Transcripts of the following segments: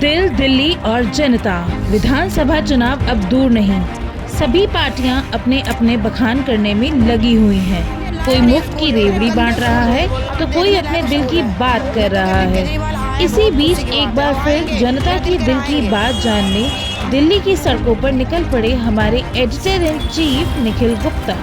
दिल, दिल्ली और जनता। विधानसभा चुनाव अब दूर नहीं। सभी पार्टियां अपने अपने बखान करने में लगी हुई हैं। कोई मुफ्त की रेवड़ी बांट रहा है तो कोई अपने दिल की बात कर रहा है। इसी बीच एक बार फिर जनता की दिल की बात जानने दिल्ली की सड़कों पर निकल पड़े हमारे editor in chief Nikhil Gupta.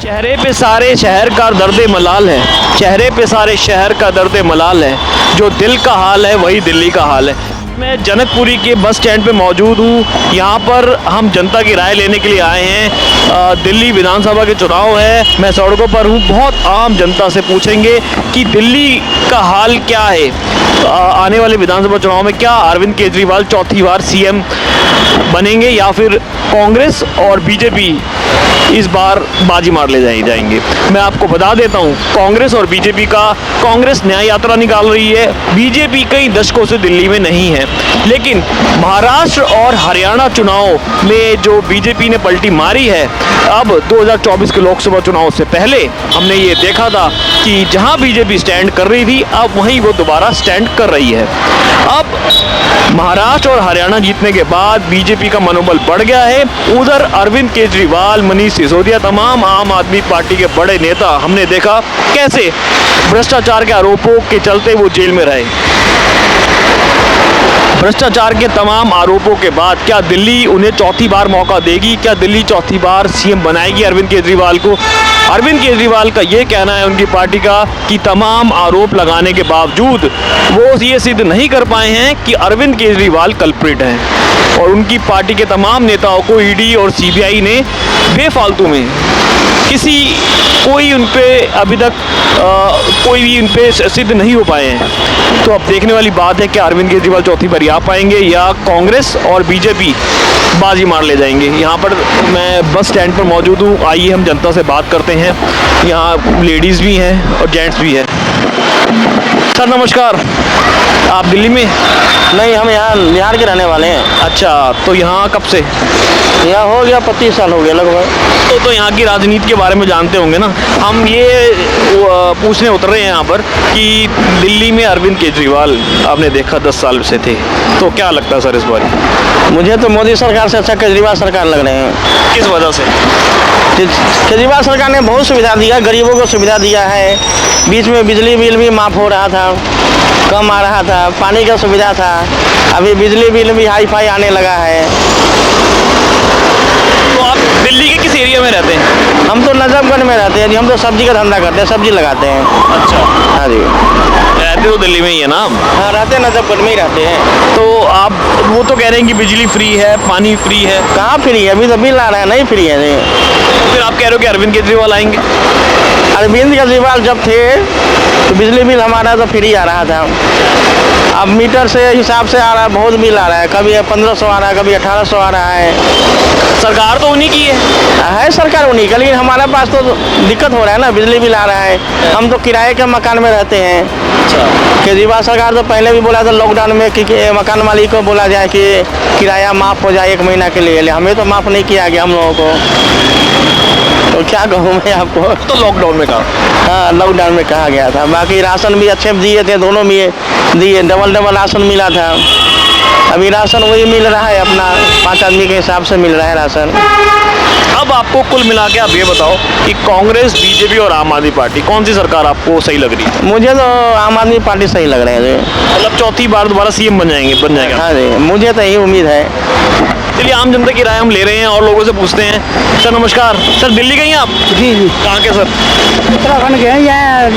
चेहरे पे सारे शहर का दर्द मलाल है, चेहरे पे सारे शहर का दर्द मलाल है, जो दिल का हाल है वही दिल्ली का हाल है। मैं जनकपुरी के बस स्टैंड पे मौजूद हूँ। यहाँ पर हम जनता की राय लेने के लिए आए हैं। दिल्ली विधानसभा के चुनाव है, मैं सड़कों पर हूँ। बहुत आम जनता से पूछेंगे कि दिल्ली का हाल क्या है। आने वाले विधानसभा चुनाव में क्या अरविंद केजरीवाल चौथी बार सीएम बनेंगे या फिर कांग्रेस और बीजेपी इस बार बाजी मार ले जाएंगे। मैं आपको बता देता हूं, कांग्रेस और बीजेपी का, कांग्रेस न्याय यात्रा निकाल रही है, बीजेपी कई दशकों से दिल्ली में नहीं है। लेकिन महाराष्ट्र और हरियाणा चुनाव में जो बीजेपी ने पलटी मारी है, अब 2024 के लोकसभा चुनाव से पहले हमने ये देखा था कि जहां बीजेपी स्टैंड कर रही थी, अब वहीं वो दोबारा स्टैंड कर रही है। अब महाराष्ट्र और हरियाणा जीतने के बाद बीजेपी का मनोबल बढ़ गया है। उधर अरविंद केजरीवाल, मनीष सिसोदिया, तमाम आम आदमी पार्टी के बड़े नेता हमने देखा कैसे भ्रष्टाचार के आरोपों के चलते वो जेल में रहे। भ्रष्टाचार के तमाम आरोपों के बाद क्या दिल्ली उन्हें चौथी बार मौका देगी? क्या दिल्ली चौथी बार सीएम बनाएगी अरविंद केजरीवाल को? अरविंद केजरीवाल का ये कहना है, उनकी पार्टी का, कि तमाम आरोप लगाने के बावजूद वो ये सिद्ध नहीं कर पाए हैं कि अरविंद केजरीवाल कल्प्रिट हैं। और उनकी पार्टी के तमाम नेताओं को ईडी और सीबीआई ने बेफालतू में कोई उन पे अभी तक कोई भी उन पे सिद्ध नहीं हो पाए हैं। तो अब देखने वाली बात है कि अरविंद केजरीवाल चौथी बार आ पाएंगे या कांग्रेस और बीजेपी बाजी मार ले जाएंगे। यहाँ पर मैं बस स्टैंड पर मौजूद हूँ। आइए हम जनता से बात करते हैं। यहाँ लेडीज़ भी हैं और जेंट्स भी हैं। सर नमस्कार, आप दिल्ली में? नहीं, हम यहाँ बिहार के रहने वाले हैं। अच्छा, तो यहाँ कब से? यहाँ हो गया 25 साल हो गया लगभग। तो यहाँ की राजनीति के बारे में जानते होंगे ना। हम ये पूछने उतर रहे हैं यहाँ पर कि दिल्ली में अरविंद केजरीवाल आपने देखा 10 साल से थे, तो क्या लगता है सर इस बार? मुझे तो मोदी सरकार से अच्छा केजरीवाल सरकार लग रहे हैं। किस वजह से? केजरीवाल सरकार ने बहुत सुविधा दिया, गरीबों को सुविधा दिया है। बीच में बिजली बिल भी माफ़ हो रहा था, कम आ रहा था, पानी का सुविधा था। अभी बिजली बिल भी हाई फाई आने लगा है। तो आप दिल्ली के किस एरिया में रहते हैं? हम तो नजफगढ़ में रहते हैं जी। हम तो सब्जी का धंधा करते हैं, सब्जी लगाते हैं। अच्छा, हाँ जी। रहते तो दिल्ली में ही है ना? हाँ, रहते नजफगढ़ में ही रहते हैं। तो आप वो तो कह रहे हैं कि बिजली फ्री है, पानी फ्री है। कहाँ फ्री है? अभी तो बिल आ रहा है, नहीं फ्री है जी। तो फिर आप कह रहे हो कि अरविंद केजरीवाल आएंगे? अरविंद केजरीवाल जब थे तो बिजली बिल हमारा तो फ्री आ रहा था। अब मीटर से हिसाब से आ रहा है, बहुत बिल आ रहा है। कभी 1500 आ रहा है, कभी 1800 आ रहा है। सरकार तो उन्हीं की है सरकार उन्हीं का, लेकिन हमारे पास तो दिक्कत हो रहा है ना, बिजली बिल आ रहा है। हम तो किराए के मकान में रहते हैं। अच्छा, केजरीवाल सरकार तो पहले भी बोला था लॉकडाउन में कि मकान मालिक को बोला जाए कि किराया माफ़ हो जाए 1 महीना के लिए, हमें तो माफ़ नहीं किया गया हम लोगों को। तो क्या कहूँ मैं आपको? तो लॉकडाउन में कहा? हाँ, लॉकडाउन में कहा गया था। बाकी राशन भी अच्छे दिए थे, दोनों में दिए, डबल राशन मिला था। अभी राशन वही मिल रहा है, अपना 5 आदमी के हिसाब से मिल रहा है राशन। अब आपको कुल मिला के आप ये बताओ कि कांग्रेस, बीजेपी और आम आदमी पार्टी, कौन सी सरकार आपको सही लग रही है? मुझे तो आम आदमी पार्टी सही लग रही है। मतलब चौथी बार दोबारा सीएम बन जाएगा? हाँ जी, मुझे तो यही उम्मीद है। चलिए, आम जनता की राय हम ले रहे हैं और लोगों से पूछते हैं। सर नमस्कार। सर दिल्ली के हैं आप? जी जी। कहाँ के सर? उत्तराखंड के हैं, यहाँ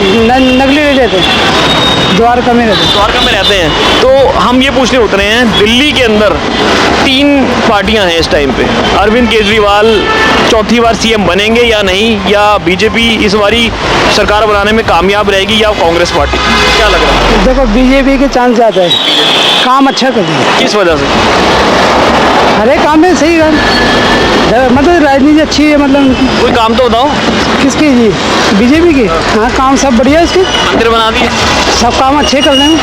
नगली रहते हैं, द्वारका में रहते हैं। द्वारका में रहते हैं। तो हम ये पूछने उतरे हैं, दिल्ली के अंदर 3 पार्टियां हैं इस टाइम पे। अरविंद केजरीवाल चौथी बार सीएम बनेंगे या नहीं, या बीजेपी इस बारी सरकार बनाने में कामयाब रहेगी, या कांग्रेस पार्टी? क्या लग रहा है? देखो, बीजेपी के चांस ज़्यादा है, काम अच्छा कर दिया। किस वजह से? हर एक काम में सही कर, मतलब राजनीति अच्छी है। मतलब कोई काम तो बताओ। किसकी जी? बीजेपी की? हाँ, काम सब बढ़िया है उसके, मंदिर बना दिए, सब काम अच्छे कर रहे हैं।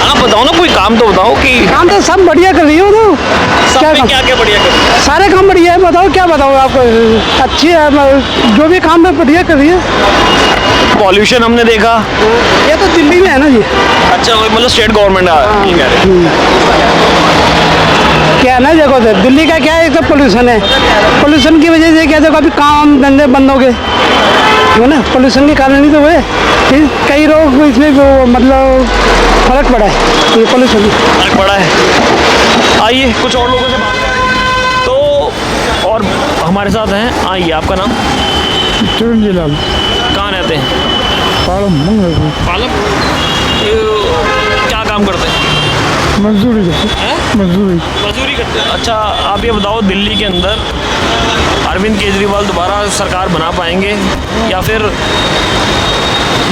आप बताओ ना, कोई काम तो बताओ कि काम तो सब बढ़िया कर रही हो। तो क्या क्या बढ़िया कर? सारे काम बढ़िया है, बताओ क्या बताओ आपको? अच्छी है, जो भी काम है बढ़िया कर रही है। पॉल्यूशन हमने देखा। ये तो दिल्ली में है ना जी। अच्छा, वही मतलब स्टेट गवर्नमेंट ये कह रहे हैं। क्या है ना, देखो दिल्ली का क्या है, एक तो पोल्यूशन है। पोल्यूशन की वजह से क्या, देखो अभी काम धंधे बंद हो गए, क्यों ना, पोल्यूशन के कारण ही तो हुए। फिर कई लोग इसमें वो मतलब फर्क पड़ा है, ये पोल्यूशन फर्क पड़ा है। आइए कुछ और लोगों से बात करें। तो और हमारे साथ हैं, आइए आपका नाम? चिरंजीलाल कहाँ रहते हैं? पालम पालम। क्या काम करते हैं? मजदूरी मजदूरी करते हैं। अच्छा, आप ये बताओ, दिल्ली के अंदर अरविंद केजरीवाल दोबारा सरकार बना पाएंगे या फिर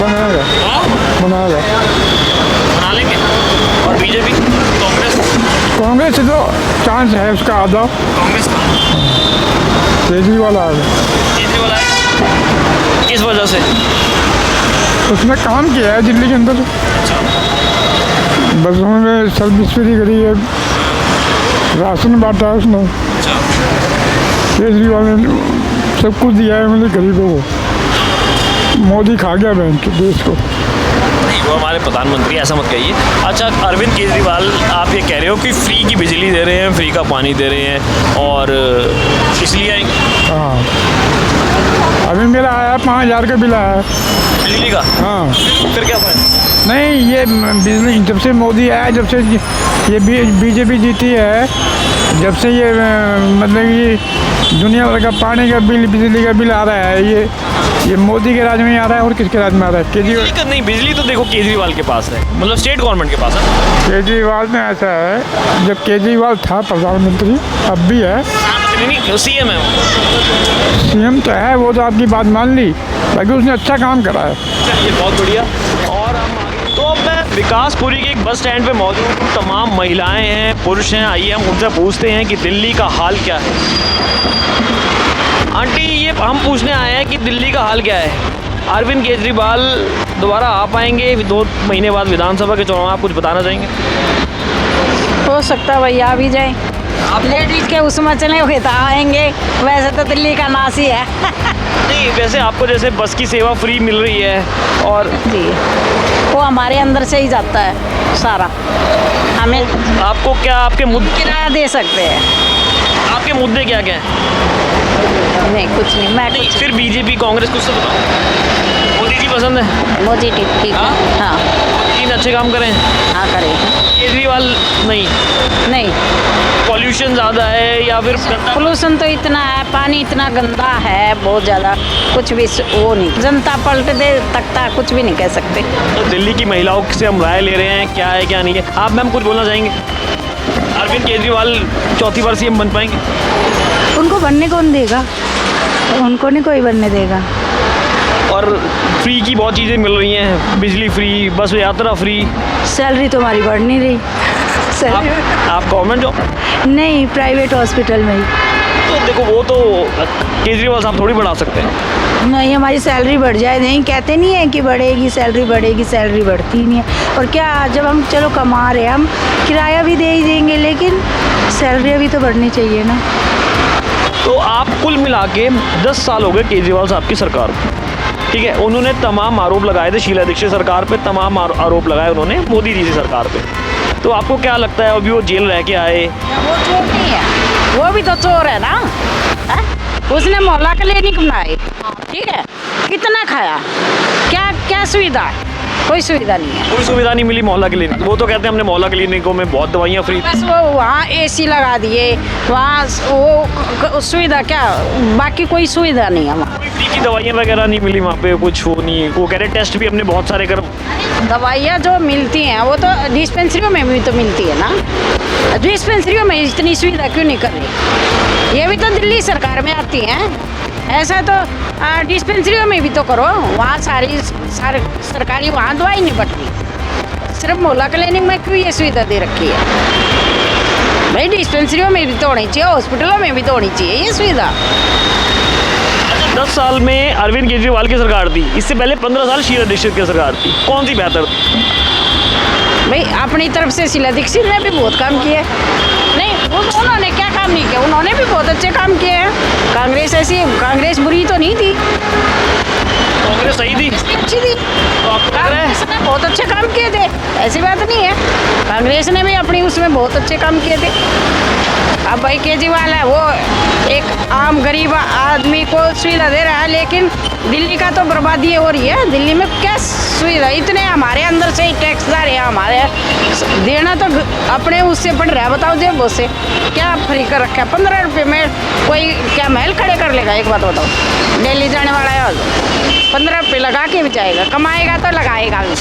बनाएगा हाँ? बना लेंगे? और बीजेपी, कांग्रेस से तो चांस है उसका आधा। कांग्रेस का केजरीवाल आ गया, केजरीवाल आएगा। किस वजह से? उसने काम किया है दिल्ली के अंदर, बसों में सर्विस फ्री करी है, राशन बांटा है उसने। केजरीवाल ने सब कुछ दिया है मतलब गरीबों को। मोदी खा गया बैंक देश को। नहीं, वो हमारे प्रधानमंत्री, ऐसा मत कहिए। अच्छा, अरविंद केजरीवाल, आप ये कह रहे हो कि फ्री की बिजली दे रहे हैं, फ्री का पानी दे रहे हैं और इसलिए आएंगे? हाँ, अभी मेरा आया 5,000 का बिल आया है बिजली का। हाँ, फिर क्या फायदा? नहीं ये बिजली जब से मोदी आया, जब से ये बीजेपी जीती है, जब से ये मतलब ये दुनिया भर का पानी का बिल, बिजली का बिल आ रहा है, ये मोदी के राज में आ रहा है और किसके राज में आ रहा है? केजरीवाल। नहीं, बिजली तो देखो केजरीवाल के पास है, मतलब स्टेट गवर्नमेंट के पास है। केजरीवाल में ऐसा है, जब केजरीवाल था प्रधानमंत्री, अब भी है, नहीं, सीएम है वो। सीएम तो है, वो तो आपकी बात मान ली, बाकी उसने अच्छा काम करा है। चलिए, बहुत बढ़िया। और हम आगे, तो अब मैं विकासपुरी के एक बस स्टैंड पे मौजूद हूँ। तमाम महिलाएं हैं, पुरुष हैं। आइए हम उनसे पूछते हैं कि दिल्ली का हाल क्या है। आंटी, ये हम पूछने आए हैं कि दिल्ली का हाल क्या है। अरविंद केजरीवाल दोबारा आ पाएंगे 2 महीने बाद विधानसभा के चुनाव? आप कुछ बताना चाहेंगे? हो सकता है भैया आ भी जाए। आप लेडीज के उसमें चले हुए तो आएंगे, वैसे तो दिल्ली का नाश ही है। नहीं, वैसे आपको जैसे बस की सेवा फ्री मिल रही है और जी, वो हमारे अंदर से ही जाता है सारा। हमें आपको क्या, आपके मुद्दे, किराया दे सकते हैं। आपके मुद्दे क्या क्या हैं? नहीं कुछ नहीं, मैं नहीं, कुछ फिर बीजेपी कांग्रेस कुछ तो बताओ। मोदी जी पसंद है? मोदी ठीक है। हाँ 3 अच्छे काम करें। हाँ करें। केजरीवाल नहीं? नहीं, पॉल्यूशन ज़्यादा है या फिर पोल्यूशन तो इतना है, पानी इतना गंदा है, बहुत ज़्यादा, कुछ भी वो नहीं, जनता पलट दे तकता, कुछ भी नहीं कह सकते। तो दिल्ली की महिलाओं से हम राय ले रहे हैं, क्या है क्या नहीं है। आप मैम कुछ बोलना चाहेंगे? अरविंद केजरीवाल 4थी बार सीएम बन पाएंगे? उनको बनने कौन देगा, उनको नहीं कोई बनने देगा। और फ्री की बहुत चीज़ें मिल रही हैं, बिजली फ्री, बस यात्रा फ्री। सैलरी तो हमारी बढ़ नहीं रही। सैलरी आप गवर्नमेंट जॉब? नहीं, प्राइवेट हॉस्पिटल में ही। तो देखो, वो तो केजरीवाल साहब थोड़ी बढ़ा सकते हैं। नहीं, हमारी सैलरी बढ़ जाए, नहीं कहते नहीं है कि बढ़ेगी सैलरी, बढ़ेगी, सैलरी बढ़ती नहीं है। और क्या, जब हम चलो कमा रहे हैं, हम किराया भी दे ही देंगे, लेकिन सैलरी भी तो बढ़नी चाहिए ना। तो आप कुल मिला के 10 साल हो गए केजरीवाल साहब की सरकार को, ठीक है। उन्होंने तमाम आरोप लगाए थे शीला दीक्षित सरकार पे, तमाम आरोप लगाए उन्होंने मोदी जी की सरकार पे। तो आपको क्या लगता है, अभी वो जेल रह के आए? वो चोर नहीं है, वो भी तो चोर है ना। है? उसने मोहल्ला क्लिनिक बनाए, ठीक है, कितना खाया, क्या क्या सुविधा है? कोई सुविधा नहीं है। कोई सुविधा नहीं मिली मोहल्ला क्लिनिक। वो तो कहते हैं हमने मोहल्ला क्लिनिकों में बहुत दवाइयाँ फ्री। बस वो वहाँ एसी लगा दिए, वहाँ वो सुविधा, क्या बाकी कोई सुविधा नहीं है वहाँ। कोई फ्री की दवाइयाँ वगैरह नहीं मिली वहाँ पे, कुछ हो नहीं। वो कह रहे टेस्ट भी हमने बहुत सारे कर। दवाइयाँ जो मिलती हैं वो तो डिस्पेंसरियों में भी तो मिलती है ना। डिस्पेंसरियों में इतनी सुविधा क्यों नहीं कर रही? ये भी तो दिल्ली सरकार में आती हैं। ऐसा तो डिस्पेंसरियों में भी तो करो, वहाँ सारी सरकारी वहाँ दवाई नहीं बटती। सिर्फ मोहल्ला क्लिनिक में क्यों ये सुविधा दे रखी है? भाई डिस्पेंसरियों में भी तो होनी चाहिए, हॉस्पिटलों में भी तो होनी चाहिए ये सुविधा। 10 साल में अरविंद केजरीवाल की सरकार थी, इससे पहले 15 साल शीला दीक्षित की सरकार थी, कौन सी बेहतर थी? भाई अपनी तरफ से शीला दीक्षित ने भी बहुत काम किए। नहीं, उन्होंने क्या काम नहीं किया, उन्होंने भी बहुत अच्छे काम किए हैं। कांग्रेस बुरी तो नहीं थी, कांग्रेस सही थी। अच्छी बहुत अच्छे काम किए थे, ऐसी बात नहीं है। कांग्रेस ने भी अपनी उसमें बहुत अच्छे काम किए थे। अब भाई केजरीवाल है, वो एक आम गरीब आदमी को सुविधा दे रहा है, लेकिन दिल्ली का तो बर्बादी हो रही है। दिल्ली में क्या सुविधा, इतने हमारे अंदर से ही टैक्सदार है, हमारे देना तो अपने उससे पड़ रहा है। बताओ जेबों से क्या फ्री कर रखा है। 15 रुपये में कोई क्या महल खड़े कर लेगा? एक बात बताओ, दिल्ली जाने वाला है 15 रुपये लगा के भी जाएगा, कमाएगा तो लगाएगा भी।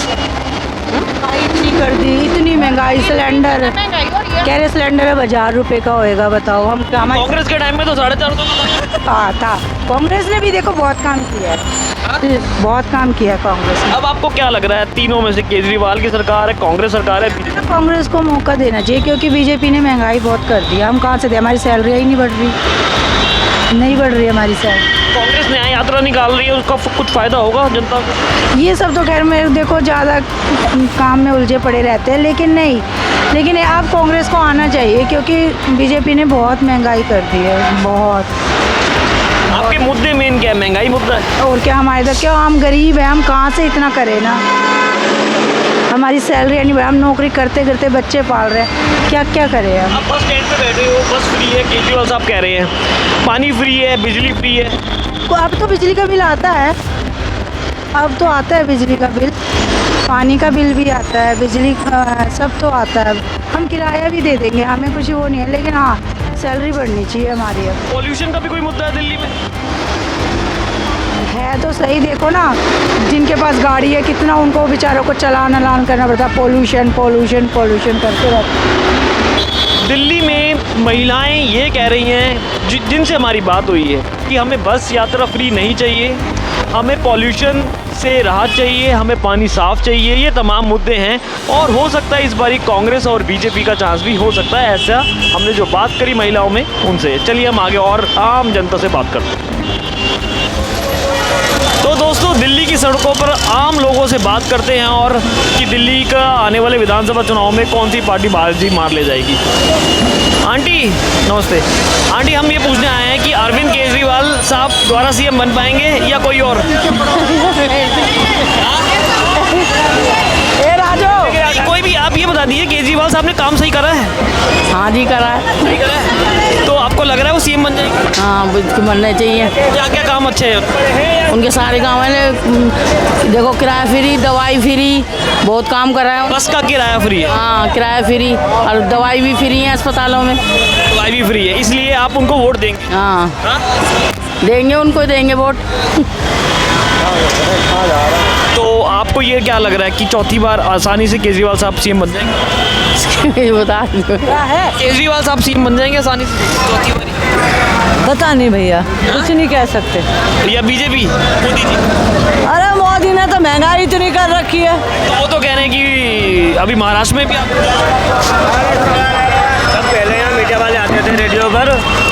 इतनी कर दी, इतनी महंगाई, सिलेंडर महंगाई हो रही है। कह रहे सिलेंडर अब 1000 रुपये का होएगा। बताओ हम हमारे कांग्रेस के टाइम में तो 450 का था। कांग्रेस ने भी देखो बहुत काम किया है, बहुत काम किया है कांग्रेस ने। अब आपको क्या लग रहा है, तीनों में से केजरीवाल की सरकार है, कांग्रेस सरकार है, बीजेपी? तो कांग्रेस को मौका देना चाहिए, क्योंकि बीजेपी ने महंगाई बहुत कर दी। हम कहाँ से दें, हमारी सैलरी ही नहीं बढ़ रही, नहीं बढ़ रही हमारी सैलरी। कांग्रेस न्याय यात्रा निकाल रही है, उसका कुछ फायदा होगा जनता को? ये सब तो खैर में देखो ज़्यादा काम में उलझे पड़े रहते हैं, लेकिन नहीं, लेकिन अब कांग्रेस को आना चाहिए, क्योंकि बीजेपी ने बहुत महंगाई कर दी है, बहुत। आपके मुद्दे मेन क्या है? महंगाई मुद्दा है? और क्या, हमारे इधर क्यों, हम गरीब हैं, हम कहाँ से इतना करें ना। हमारी सैलरी नहीं, हम नौकरी करते करते बच्चे पाल रहे हैं, क्या क्या करें हम। आप बस स्टैंड पे बैठे हो, बस फ्री है, केजरीवाल साहब कह रहे हैं पानी फ्री है, बिजली फ्री है। अब तो बिजली का बिल आता है, अब तो आता है बिजली का बिल, पानी का बिल भी आता है, बिजली सब तो आता है। हम किराया भी दे देंगे, हमें कुछ वो नहीं है, लेकिन हाँ सैलरी बढ़नी चाहिए हमारी। अब पॉल्यूशन का भी कोई मुद्दा है दिल्ली में? है तो सही, देखो ना जिनके पास गाड़ी है कितना उनको बेचारों को चलान अलान करना पड़ता है, पोल्यूशन पोल्यूशन पोल्यूशन करते रहते। दिल्ली में महिलाएं ये कह रही हैं, जिनसे हमारी बात हुई है, कि हमें बस यात्रा फ्री नहीं चाहिए, हमें पॉल्यूशन से राहत चाहिए, हमें पानी साफ चाहिए। ये तमाम मुद्दे हैं, और हो सकता है इस बारी कांग्रेस और बीजेपी का चांस भी हो सकता है। ऐसा हमने जो बात करी महिलाओं में उनसे। चलिए हम आगे और आम जनता से बात करते हैं। तो दोस्तों, दिल्ली की सड़कों पर आम लोगों से बात करते हैं, और कि दिल्ली का आने वाले विधानसभा चुनाव में कौन सी पार्टी बाजी मार ले जाएगी। आंटी नमस्ते। आंटी, हम ये पूछने आए हैं कि अरविंद केजरीवाल साहब दोबारा सीएम बन पाएंगे या कोई और? कोई भी, आप ये बता दीजिए, केजरीवाल साहब ने काम सही करा है? हाँ जी, करा है। सही करा है, तो आपको लग रहा है वो सीएम बन जाएंगे? हाँ, बिल्कुल बनना चाहिए। क्या क्या काम अच्छे हैं उनके? सारे काम है, देखो किराया फ्री, दवाई फ्री, बहुत काम कर रहे हैं। बस का किराया फ्री है? हाँ, किराया फ्री और दवाई भी फ्री है अस्पतालों में। दवाई भी फ्री है, इसलिए आप उनको वोट देंगे? हाँ, हाँ? देंगे, उनको देंगे वोट। तो आपको ये क्या लग रहा है कि चौथी बार आसानी से केजरीवाल साहब सीएम बन जाएंगे? बता दो। केजरीवाल साहब सीएम बन जाएंगे आसानी से चौथी बार? पता नहीं भैया, कुछ नहीं कह सकते। या बीजेपी मोदी जी? अरे मोदी ने तो महंगाई इतनी कर रखी है। तो वो तो कह रहे हैं कि अभी महाराष्ट्र में भी सब पहले यहाँ मीडिया वाले आते थे रेडियो पर,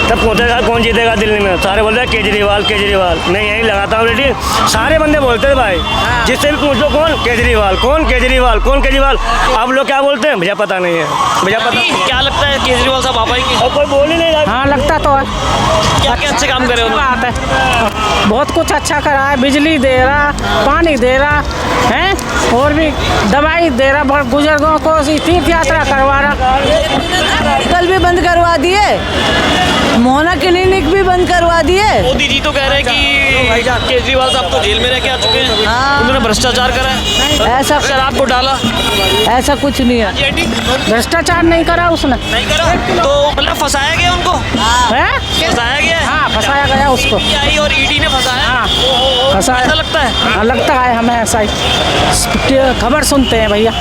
तब पूछेगा कौन जीतेगा दिल्ली में, सारे बोलते हैं केजरीवाल केजरीवाल। मैं यही लगाता हूँ रेडी, सारे बंदे बोलते थे भाई, जिससे भी पूछ लो कौन केजरीवाल, कौन केजरीवाल, कौन केजरीवाल। अब लोग क्या बोलते हैं, भैया पता नहीं है, भैया पता नहीं। क्या लगता है केजरीवाल साहब आ पाएंगे? और कोई बोल ही नहीं रहा। हाँ, लगता तो है। क्या क्या अच्छे काम करे उन्होंने? बहुत कुछ अच्छा करा है, बिजली दे रहा, पानी दे रहा है, और भी दवाई दे रहा, बहुत बुजुर्गों को तीर्थ यात्रा करवा रहा। कल भी बंद करवा दिए, मोहना क्लिनिक भी बंद करवा दिए। मोदी जी तो कह रहे हैं कि केजरीवाल साहब तो जेल में रह के आ चुके हैं, हाँ। उन्होंने भ्रष्टाचार करा है, ऐसा शराब घोटाला। ऐसा कुछ नहीं है, जी आंटी? भ्रष्टाचार नहीं करा उसने। नहीं करा, तो मतलब फंसाया गया उनको? है? फंसाया गया है? हाँ, फंसाया गया उसको। आई और ईडी ने फंसाया? हाँ, ऐसा फंसाया। लगता है? हाँ, लगता है हमें ऐसा ही, खबर सुनते हैं भैया।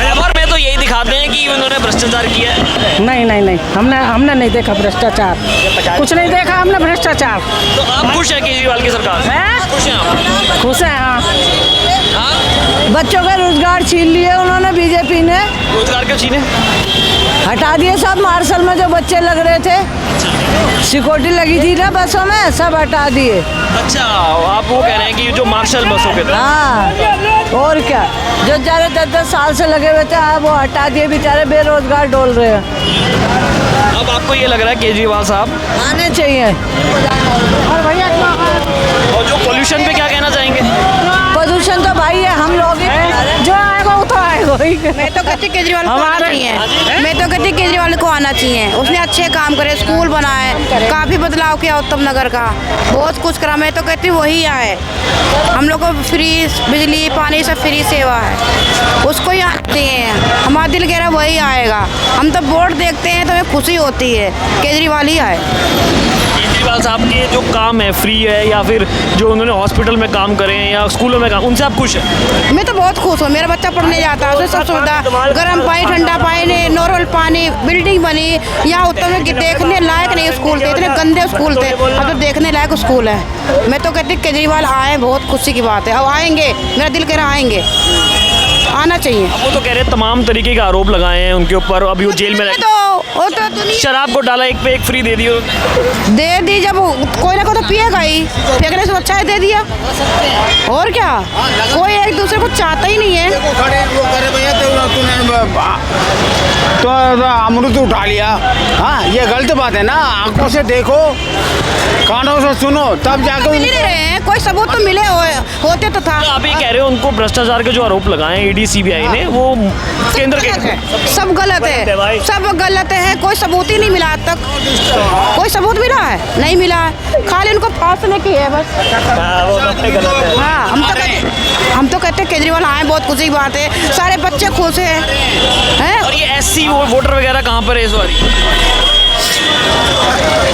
खबर में तो यही दिखाते हैं कि उन्होंने भ्रष्टाचार किया है। नहीं नहीं नहीं, हमने नहीं देखा भ्रष्टाचार, कुछ नहीं देखा हमने भ्रष्टाचार। तो आप खुश हैं केजरीवाल की सरकार से? हैं? खुश हैं आप? खुश है। हाँ, हाँ? बच्चों का रोजगार छीन लिए उन्होंने, बीजेपी ने रोजगार क्यों छीने? हटा दिए सब। मार्शल में जो बच्चे लग रहे थे, सिक्योरिटी लगी थी ना बसों में, सब हटा दिए। अच्छा, आप वो कह रहे हैं कि जो मार्शल बसों के थे? हाँ, और क्या, जो बेचारे 10-10 साल से लगे हुए थे, अब वो हटा दिए, बेचारे बेरोजगार डोल रहे हैं। अब आपको ये लग रहा है केजरीवाल साहब आने चाहिए। और भैया, और जो पोल्यूशन पे क्या कहना चाहेंगे? प्रदूषण तो भाई है, हम लोग कोई मैं तो कहती केजरीवाल को आना हमारे चाहिए, मैं तो कहती केजरीवाल को आना चाहिए। उसने अच्छे काम करे, स्कूल बनाए, काफ़ी बदलाव किया उत्तम नगर का, बहुत कुछ करा। मैं तो कहती वही आए। हम लोग को फ्री बिजली पानी सब फ्री सेवा है, उसको ही आना चाहिए। हमारा दिल कह रहा वही आएगा। हम तो वोट देखते हैं तो हमें खुशी होती है, केजरीवाल ही आए। केजरीवाल साहब के जो काम है फ्री है, या फिर जो उन्होंने हॉस्पिटल में काम करे हैं या स्कूलों में काम, उनसे आप खुश हैं? मैं तो बहुत खुश हूँ। मेरा बच्चा पढ़ने जाता है, उसे सब सुविधा, गर्म पानी, ठंडा पानी, नॉर्मल पानी, बिल्डिंग बनी। यहाँ उत्तर में देखने लायक नहीं स्कूल थे, इतने गंदे स्कूल थे, अब तो देखने लायक स्कूल है। मैं तो कहती केजरीवाल आए, बहुत खुशी की बात है। अब आएंगे, मेरा दिल कह रहा आएंगे, आना चाहिए। वो तो कह रहे हैं तमाम तरीके के आरोप लगाए हैं उनके ऊपर, अभी वो जेल में वो तो दुनिया शराब को डाला एक पे एक फ्री दे दी उन्होंने। दे दी, जब कोई ना कोई तो पिएगा ही, फेंकने से अच्छा है दे दिया। और क्या, कोई एक दूसरे को चाहता ही नहीं है। तो अमृत उठा लिया। हाँ, ये गलत बात है ना। आंखों से देखो, कानों से सुनो, तब जाकर मिल ही रहे हैं, कोई सबूत तो मिले होते तो था। आप ये कह रहे हो उनको भ्रष्टाचार के जो आरोप लगाए हैं ईडी सीबीआई ने, वो केंद्र के सब गलत है, सब गलत है। कोई सबूत ही नहीं मिला आज तक। कोई सबूत मिला है? नहीं मिला है, खाली उनको फांसने की है बस। हाँ, हम तो कहते हैं केजरीवाल आए, बहुत खुशी की बात है। सारे बच्चे खुश हैं। और ये एससी वोटर वगैरह कहाँ पर है इस बारी?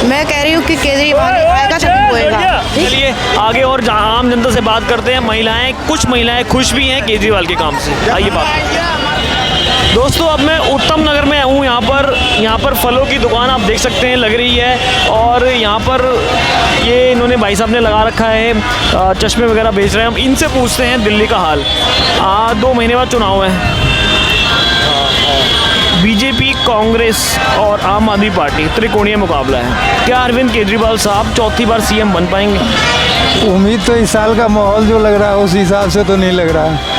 मैं कह रही हूँ कि केजरीवाल आएगा तभी होएगा। चलिए आगे और आम जनता से बात करते हैं। महिलाएं, कुछ महिलाएं खुश भी हैं केजरीवाल के काम से। आइए बात। दोस्तों अब मैं उत्तम नगर में हूँ। यहाँ पर फलों की दुकान आप देख सकते हैं लग रही है, और यहाँ पर ये इन्होंने भाई साहब ने लगा रखा है, चश्मे वगैरह बेच रहे हैं। हम इनसे पूछते हैं दिल्ली का हाल। 2 महीने बाद चुनाव है, बीजेपी, कांग्रेस और आम आदमी पार्टी त्रिकोणीय मुकाबला है। क्या अरविंद केजरीवाल साहब चौथी बार सीएम बन पाएंगे? उम्मीद तो इस साल का माहौल जो लग रहा है उस हिसाब से तो नहीं लग रहा।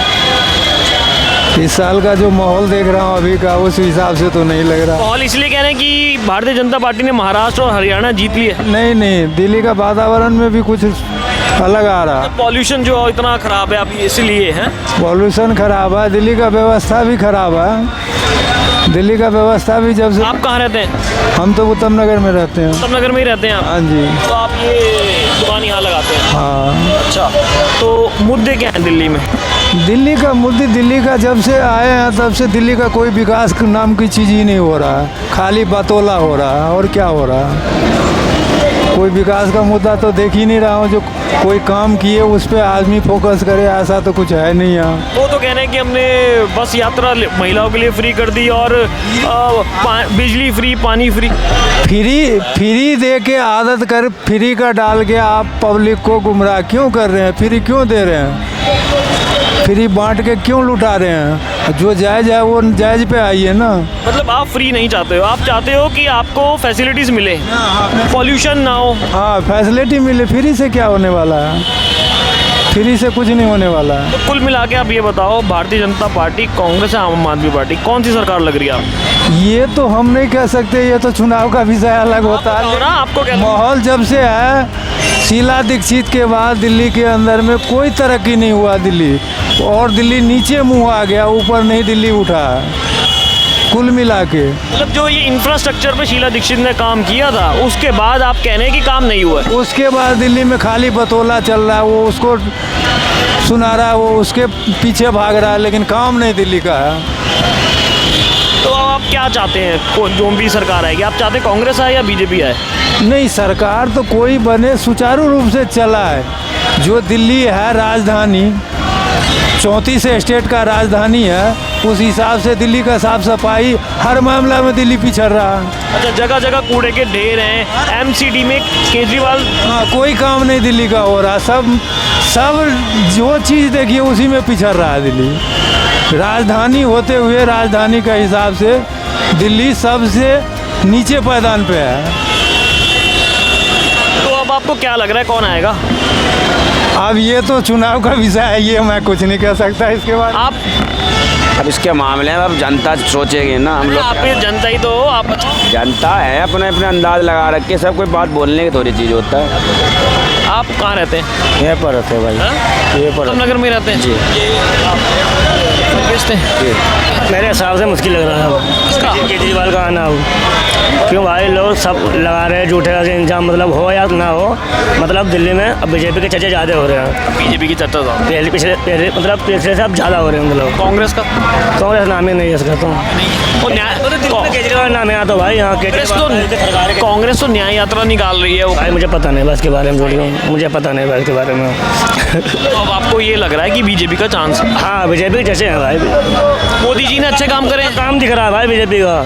इस साल का जो माहौल देख रहा हूँ अभी का, उस हिसाब से तो नहीं लग रहा। माहौल इसलिए कह रहे हैं कि भारतीय जनता पार्टी ने महाराष्ट्र और हरियाणा जीत लिया है। नहीं, दिल्ली का वातावरण में भी कुछ अलग आ रहा। पॉल्यूशन जो इतना खराब है, आप इसलिए हैं? पॉल्यूशन खराब है, दिल्ली का व्यवस्था भी खराब है। दिल्ली का व्यवस्था भी जब से। आप कहाँ रहते हैं? हम तो उत्तम नगर में रहते हैं। उत्तम नगर में ही रहते हैं आप? हाँ जी। तो आप ये दुकान यहाँ लगाते हैं? हाँ। अच्छा, तो मुद्दे क्या हैं दिल्ली में? दिल्ली का मुद्दे, दिल्ली का जब से आए हैं तब से दिल्ली का कोई विकास नाम की चीज़ ही नहीं हो रहा है, खाली बतौला हो रहा है। और क्या हो रहा है? कोई विकास का मुद्दा तो देख ही नहीं रहा हूँ। जो कोई काम किए उस पर आदमी फोकस करे, ऐसा तो कुछ है नहीं यहाँ। वो तो कह रहे हैं कि हमने बस यात्रा महिलाओं के लिए फ्री कर दी, और बिजली फ्री, पानी फ्री। फ्री दे के आदत कर, फ्री का डाल के आप पब्लिक को गुमराह क्यों कर रहे हैं? फ्री क्यों दे रहे हैं? फ्री बांट के क्यों लुटा रहे हैं? जो जायज़ है वो जायज़ पे आइए ना। मतलब आप फ्री नहीं चाहते हो, आप चाहते हो कि आपको फैसिलिटीज़ मिले, पॉल्यूशन ना हो। हाँ, फैसिलिटी मिले। फ्री से क्या होने वाला है? फ्री से कुछ नहीं होने वाला है। तो कुल मिला के आप ये बताओ, भारतीय जनता पार्टी, कांग्रेस या आम आदमी पार्टी, कौन सी सरकार लग रही है आप? ये तो हम नहीं कह सकते, ये तो चुनाव का विषय अलग होता है ना। आपको क्या माहौल जब से है शीला दीक्षित के बाद दिल्ली के अंदर में कोई तरक्की नहीं हुआ। दिल्ली और दिल्ली नीचे मुँह आ गया, ऊपर नहीं दिल्ली उठा। कुल मिला के मतलब जो ये इंफ्रास्ट्रक्चर पे शीला दीक्षित ने काम किया था, उसके बाद आप कह रहे हैं कि काम नहीं हुआ है? उसके बाद दिल्ली में खाली बतौला चल रहा है, वो उसको सुना रहा है, वो उसके पीछे भाग रहा है, लेकिन काम नहीं दिल्ली का है। तो आप क्या चाहते हैं, जो भी सरकार आएगी, आप चाहते हैं कांग्रेस आए या बीजेपी आए? नहीं, सरकार तो कोई बने, सुचारू रूप से चला है। जो दिल्ली है राजधानी, 34 स्टेट का राजधानी है, उस हिसाब से दिल्ली का साफ सफाई हर मामला में दिल्ली पिछड़ रहा है। अच्छा, जगह जगह कूड़े के ढेर हैं। एमसीडी में केजरीवाल, हाँ, कोई काम नहीं दिल्ली का हो रहा। सब जो चीज़ देखिए उसी में पिछड़ रहा है दिल्ली। राजधानी होते हुए राजधानी का हिसाब से दिल्ली सबसे नीचे पायदान पे है। तो अब आपको क्या लग रहा है कौन आएगा? अब ये तो चुनाव का विषय है, ये मैं कुछ नहीं कह सकता इसके बाद। आप अब इसके मामले में अब जनता सोचेगी ना। हम लोग आप भी जनता ही तो हो, आप जनता है, अपने अपने अंदाज लगा रखे, सब कोई बात बोलने की थोड़ी चीज़ होता है। आप कहाँ रहते हैं? यहाँ पर रहते हैं भाई, ये पर उत्तम नगर में रहते हैं जी। ये आप बेचते हैं? मेरे हिसाब से मुश्किल लग रहा है केजरीवाल का आना हो, क्यों भाई लोग सब लगा रहे हैं झूठे का इंजाम, मतलब हो या ना हो, मतलब दिल्ली में अब बीजेपी के चर्चे ज़्यादा हो रहे हैं। बीजेपी की चर्चा था पहले मतलब पिछले से अब ज़्यादा हो रहे हैं, मतलब कांग्रेस का? कांग्रेस नाम ही नहीं है इसका तो। और केजरीवाल नाम है तो भाई यहाँ कांग्रेस तो न्याय यात्रा निकाल रही है वो। भाई मुझे पता नहीं बस के बारे में, जोड़ रहा हूँ, मुझे पता नहीं बस के बारे में। तो अब आपको ये लग रहा है कि बीजेपी का चांस है? हाँ बीजेपी के जैसे हैं भाई, मोदी जी ने अच्छे काम करे, काम दिख रहा है भाई बीजेपी का,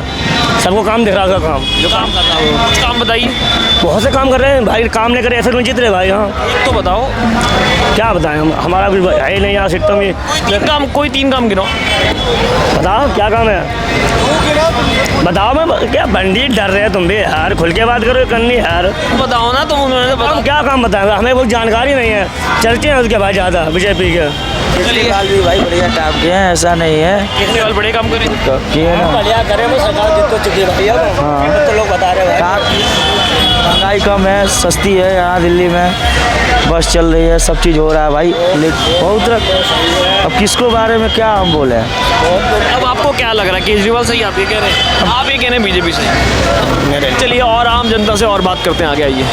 सबको काम दिख रहा है, काम जो काम कर रहा है वो। कुछ काम बताइए। बहुत से काम कर रहे हैं भाई, काम नहीं करे ऐसे नहीं जीत रहे भाई। हाँ एक तो बताओ। क्या बताएं हम, हमारा कुछ है ही नहीं यहाँ सिस्टम में। तीन काम, कोई 3 काम गिनो। बताओ क्या काम है, बताओ। मैं क्या बंडी डर रहे हैं तुम भी यार, खुल के बात करो करनी यार, बताओ ना तुम। उन्होंने हम क्या काम बताएंगे, हमें कोई जानकारी नहीं है, चलते हैं उसके भाई ज़्यादा बीजेपी के। केजरीवाल भी भाई बढ़िया काम किए हैं, ऐसा नहीं है केजरीवाल बड़े काम करे किए ना। बढ़िया करे वो सरकार जितनी चुकी है भैया, तो लोग बता रहे हैं भाई। महंगाई कम है, सस्ती है यहाँ दिल्ली में, बस चल रही है, सब चीज़ हो रहा है भाई, लेकिन बहुत अब किसको बारे में क्या हम बोले। अब आपको क्या लग रहा है, केजरीवाल सही आप ये कह रहे हैं? आप ये कह रहे हैं बीजेपी से? चलिए और आम जनता से और बात करते हैं, आगे आइए।